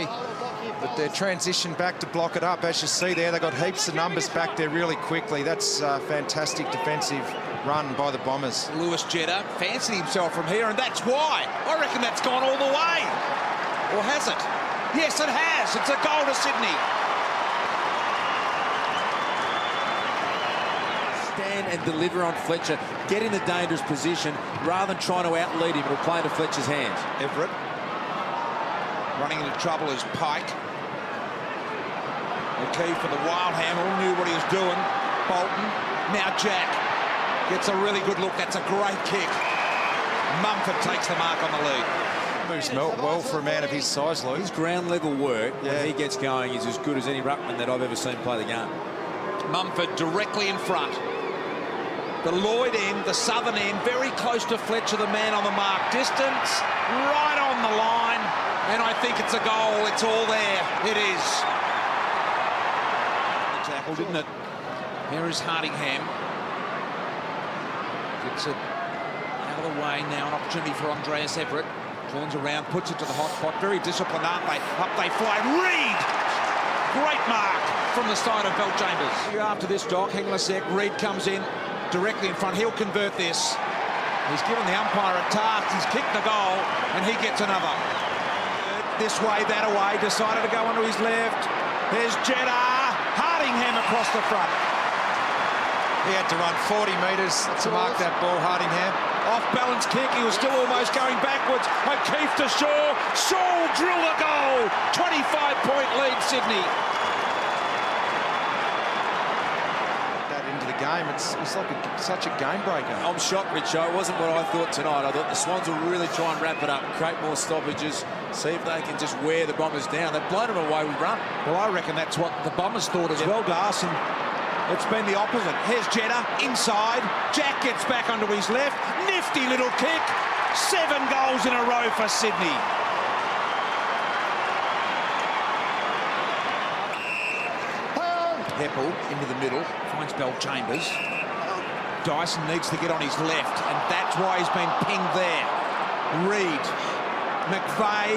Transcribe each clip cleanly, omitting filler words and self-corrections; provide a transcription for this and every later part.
But their transition back to block it up, as you see there, they got heaps of numbers back there really quickly. That's a fantastic defensive run by the Bombers. Lewis Jetta fancied himself from here, and that's why. I reckon that's gone all the way. Or has it? Yes, it has. It's a goal to Sydney. Stand and deliver on Fletcher, get in a dangerous position rather than trying to outlead him or play into Fletcher's hands. Everett running into trouble is Pike. Okay, for the Wildham, all knew what he was doing. Bolton, now Jack gets a really good look. That's a great kick. Mumford takes the mark on the lead. Moves well for a man of his size, Luke. His ground level work, when he gets going, is as good as any ruckman that I've ever seen play the game. Mumford directly in front. The Lloyd end, the southern end, very close to Fletcher, the man on the mark. Distance, right on the line. And I think it's a goal. It's all there. It is. The tackle, didn't it? Here is Hardingham. Gets it out of the way now. An opportunity for Andreas Everett. Turns around, puts it to the hot pot. Very disciplined, aren't they? Up they fly. Reid! Great mark from the side of Belchambers. After this, Doc, hang on a sec. Reid comes in directly in front. He'll convert this. He's given the umpire a task. He's kicked the goal, and he gets another. This way, that away. Decided to go onto his left. There's Jetta. Hardingham across the front. He had to run 40 metres to mark that ball, Hardingham. Off-balance kick. He was still almost going backwards. O'Keefe to Shaw. Shaw will drill the goal. 25-point lead, Sydney. That into the game. It's like such a game breaker. I'm shocked, Richo. It wasn't what I thought tonight. I thought the Swans will really try and wrap it up, create more stoppages, see if they can just wear the Bombers down. They've blown them away with run. Well, I reckon that's what the Bombers thought as well, Darcy. It's been the opposite. Here's Jetta inside. Jack gets back onto his left. Nifty little kick. 7 goals in a row for Sydney. Heppel into the middle. Finds Belchambers. Dyson needs to get on his left, and that's why he's been pinged there. Reid, McVeigh,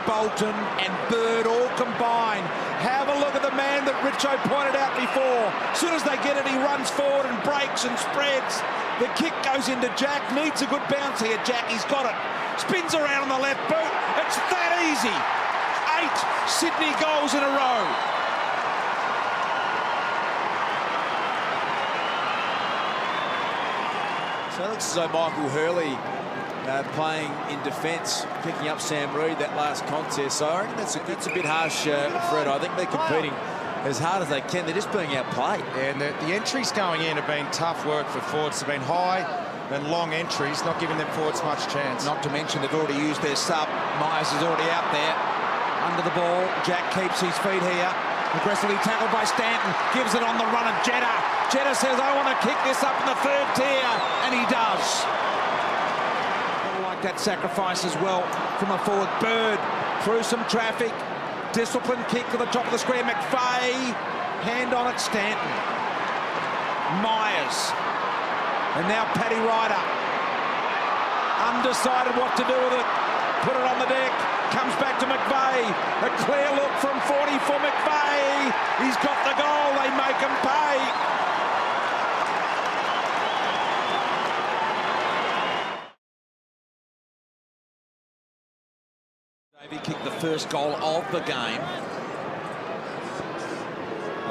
Bolton and Bird all combined. Have a look at the man that Richo pointed out before. As soon as they get it, he runs forward and breaks and spreads. The kick goes into Jack. Needs a good bounce here, Jack. He's got it. Spins around on the left boot. It's that easy. 8 Sydney goals in a row. So it looks as though Michael Hurley playing in defence, picking up Sam Reid that last contest. So I reckon that's a bit harsh, Fred. I think they're competing as hard as they can. They're just being outplayed. Yeah, and the entries going in have been tough work for forwards. They've been high and long entries, not giving them forwards much chance. Not to mention they've already used their sub. Myers is already out there. Under the ball, Jack keeps his feet here. Aggressively tackled by Stanton. Gives it on the run of Jetta. Jetta says, I want to kick this up in the 3rd tier. And he does. That sacrifice as well from a forward. Bird through some traffic, disciplined kick to the top of the square. McVeigh, hand on it, Stanton, Myers, and now Paddy Ryder, undecided what to do with it. Put it on the deck, comes back to McVeigh. A clear look from 40 for McVeigh. He's got the goal. They make him pay. Davey kicked the first goal of the game.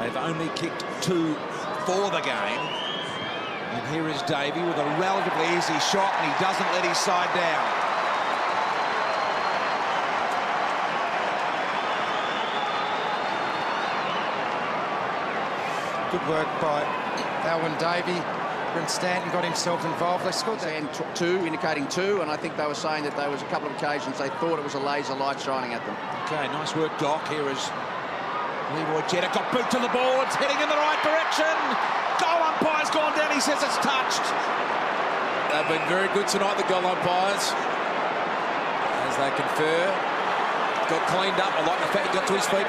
They've only kicked 2 for the game. And here is Davey with a relatively easy shot, and he doesn't let his side down. Good work by Alwyn Davey. Brent Stanton got himself involved. They scored that. And 2, indicating 2, and I think they were saying that there was a couple of occasions they thought it was a laser light shining at them. Okay, nice work, Doc. Here is Leroy Jetta. Got boot to the ball. It's heading in the right direction. Goal umpire's gone down. He says it's touched. They've been very good tonight, the goal umpires, as they confer. Got cleaned up. I like the fact he got to his feet.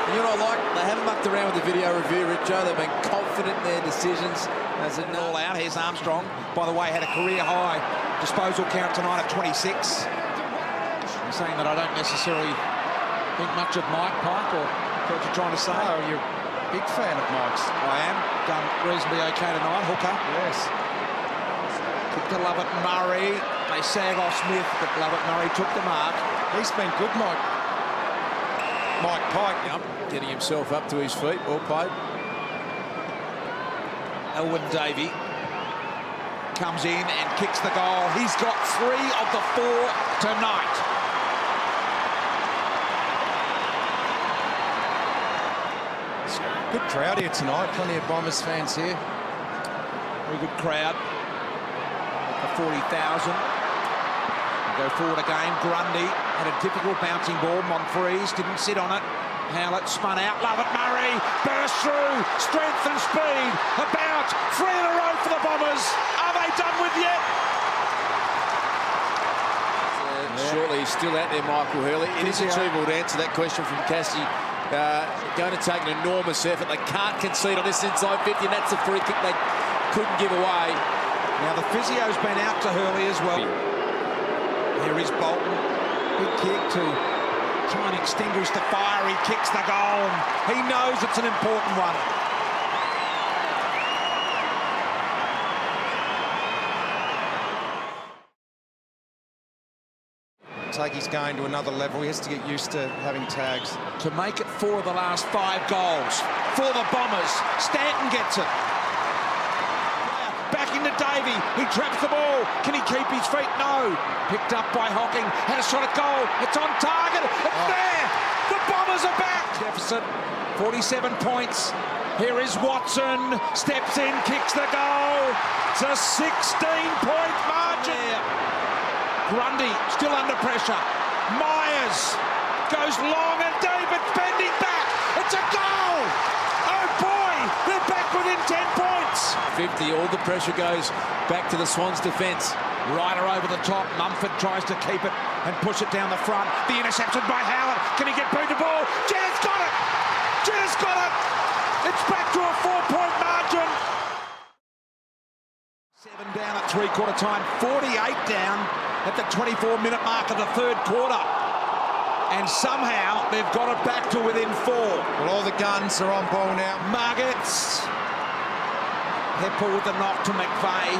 You know what I like? They haven't mucked around with the video review, Richo. They've been confident in their decisions. As it all out, here's Armstrong. By the way, had a career high disposal count tonight at 26. saying that I don't necessarily think much of Mike Pike, or what you're trying to say? Oh, you're a big fan of Mike's. I am. Done reasonably okay tonight. Hooker. Yes. Kick to Lovett Murray. They sag off Smith, but Lovett Murray took the mark. He's been good, Mike Pike. Yep, getting himself up to his feet. Well played. Elwyn Davey comes in and kicks the goal. He's got 3 of the 4 tonight. Good crowd here tonight. Plenty of Bombers fans here. Very good crowd. The 40,000. Go forward again. Grundy had a difficult bouncing ball. Monfries didn't sit on it. Howlett spun out. Lovett Murray burst through. Strength and speed. About 3 in a row for the Bombers. Are they done with yet? Shortly, he's still out there, Michael Hurley. It is achievable to answer that question from Cassie. Going to take an enormous effort. They can't concede on this inside 50, and that's a free kick they couldn't give away. Now the physio's been out to Hurley as well. Here is Bolton. Big kick to try and extinguish the fire. He kicks the goal, and he knows it's an important one. Take his game to another level. He has to get used to having tags. To make it 4 of the last 5 goals for the Bombers. Stanton gets it. Back into Davey. He traps the ball. Can he keep his feet? No. Picked up by Hocking. Had a shot at goal. It's on target. It's there. The Bombers are back. Deficit 47 points. Here is Watson. Steps in, kicks the goal. It's a 16-point margin. Grundy still under pressure. Myers goes long, and David's bending back. It's a goal. Oh boy, they're back within 10 points. 50, all the pressure goes back to the Swans defence. Ryder over the top. Mumford tries to keep it and push it down the front. The interception by Howard. Can he get through the ball? Jetta's got it. Jetta's got it. It's back to a 4-point margin. 7 down at 3/4 time. 48 down at the 24-minute mark of the 3rd quarter. And somehow they've got it back to within 4. Well, all the guns are on ball now. Muggets. Heppel with the knock to McVeigh.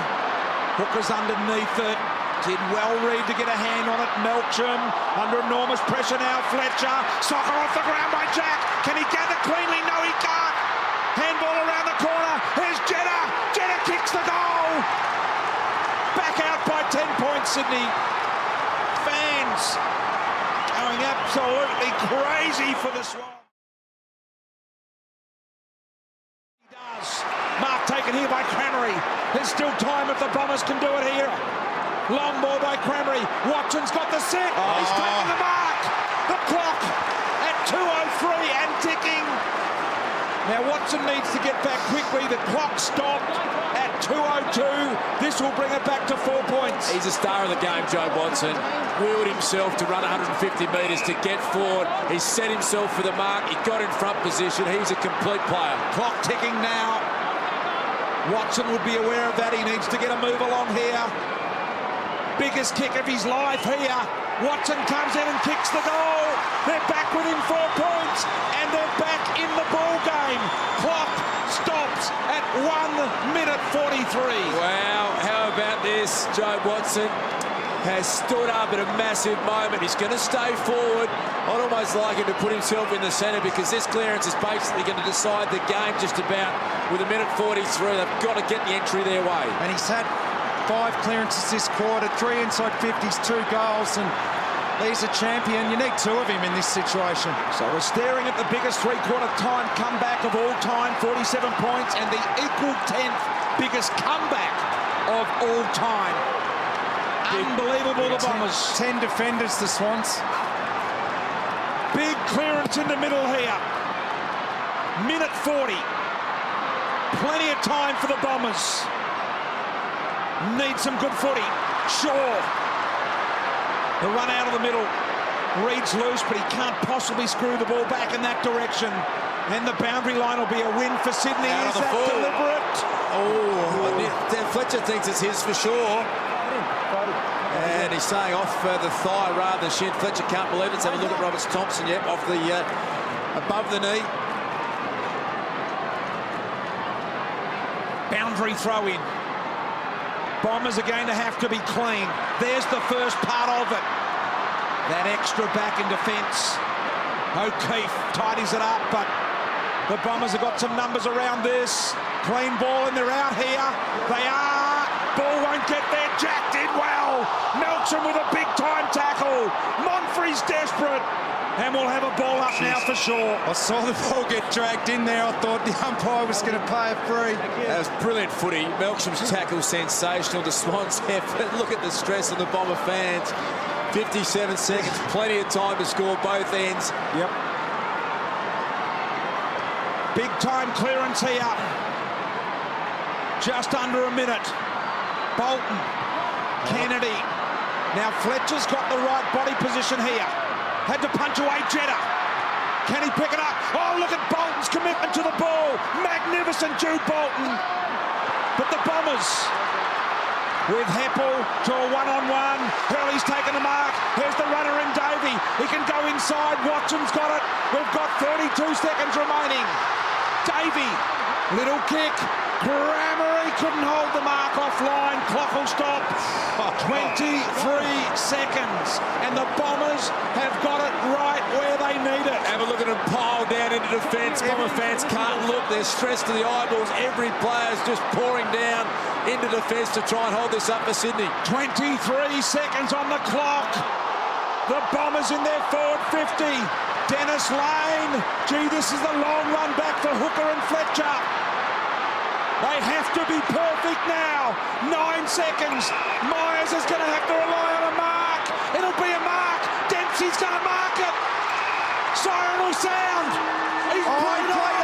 Hooker's underneath it. Did well read to get a hand on it. Melcham under enormous pressure now. Fletcher. Soccer off the ground by Jack. Can he gather cleanly? No, he can't. Handball around the corner. Here's Jetta. Jetta kicks the goal. Back out by 10 points, Sydney. Fans going absolutely crazy for the Swans. He does. Mark taken here by Cranmery. There's still time if the Bombers can do it here. Long ball by Cranmery. Watson's got the set. He's taken the mark. The clock at 2:03 and ticking. Now Watson needs to get back quickly. The clock stopped at 2:02. This will bring it back to 4 points. He's a star of the game, Joe Watson. Wheeled himself to run 150 metres to get forward. He set himself for the mark. He got in front position. He's a complete player. Clock ticking now. Watson would be aware of that. He needs to get a move along here. Biggest kick of his life here. Watson comes in and kicks the goal. They're back within 4 points, and they're back in the ball game. Clock stops at 1:43. Wow, how about this? Joe Watson has stood up at a massive moment. He's going to stay forward. I'd almost like him to put himself in the centre, because this clearance is basically going to decide the game just about. With 1:43, they've got to get the entry their way. And he's had 5 clearances this quarter, 3 inside 50s, 2 goals, and he's a champion. You need 2 of him in this situation. So we're staring at the biggest 3/4 time comeback of all time, 47 points, and the equal 10th biggest comeback of all time. Unbelievable, the Bombers. 10 defenders, the Swans. Big clearance in the middle here. 1:40. Plenty of time for the Bombers. Need some good footy. Shaw. The run out of the middle. Reed's loose, but he can't possibly screw the ball back in that direction. And the boundary line will be a win for Sydney. Is that deliberate? Oh, Dan Fletcher thinks it's his for sure. And he's saying off the thigh rather than shin. Fletcher can't believe it. Let's have a look at Roberts Thompson. Yep, off the above the knee. Boundary throw in. Bombers are going to have to be clean. There's the first part of it. That extra back in defence. O'Keefe tidies it up, but the Bombers have got some numbers around this. Clean ball and they're out here. They are. Ball won't get there. Jack did well. Melksham with a big-time tackle. Monfrey's desperate. And we'll have a ball up now for sure. I saw the ball get dragged in there. I thought the umpire was going to pay a free. That was brilliant footy. Melksham's tackle sensational. The Swans effort. Look at the stress of the Bomber fans. 57 seconds, plenty of time to score both ends. Yep. Big-time clearance here. Just under a minute. Bolton, Kennedy. Now Fletcher's got the right body position here. Had to punch away Jetta. Can he pick it up? Oh, look at Bolton's commitment to the ball. Magnificent Jude Bolton. But the Bombers with Heppel to a one-on-one. Hurley's taken the mark. Here's the runner in Davey. He can go inside. Watson's got it. We've got 32 seconds remaining. Davey, little kick. Grammary couldn't hold the mark offline. Clock will stop. 23 seconds. And the Bombers have got it right where they need it. Have a look at them pile down into defence. Bomber fans can't look. They're stressed to the eyeballs. Every player's just pouring down into defence to try and hold this up for Sydney. 23 seconds on the clock. The Bombers in their forward 50. Dennis Lane. Gee, this is the long run back for Hooker and Fletcher. They have to be perfect now. 9 seconds. Myers is going to have to rely on a mark. It'll be a mark. Dempsey's going to mark it. Siren will sound. He's played on.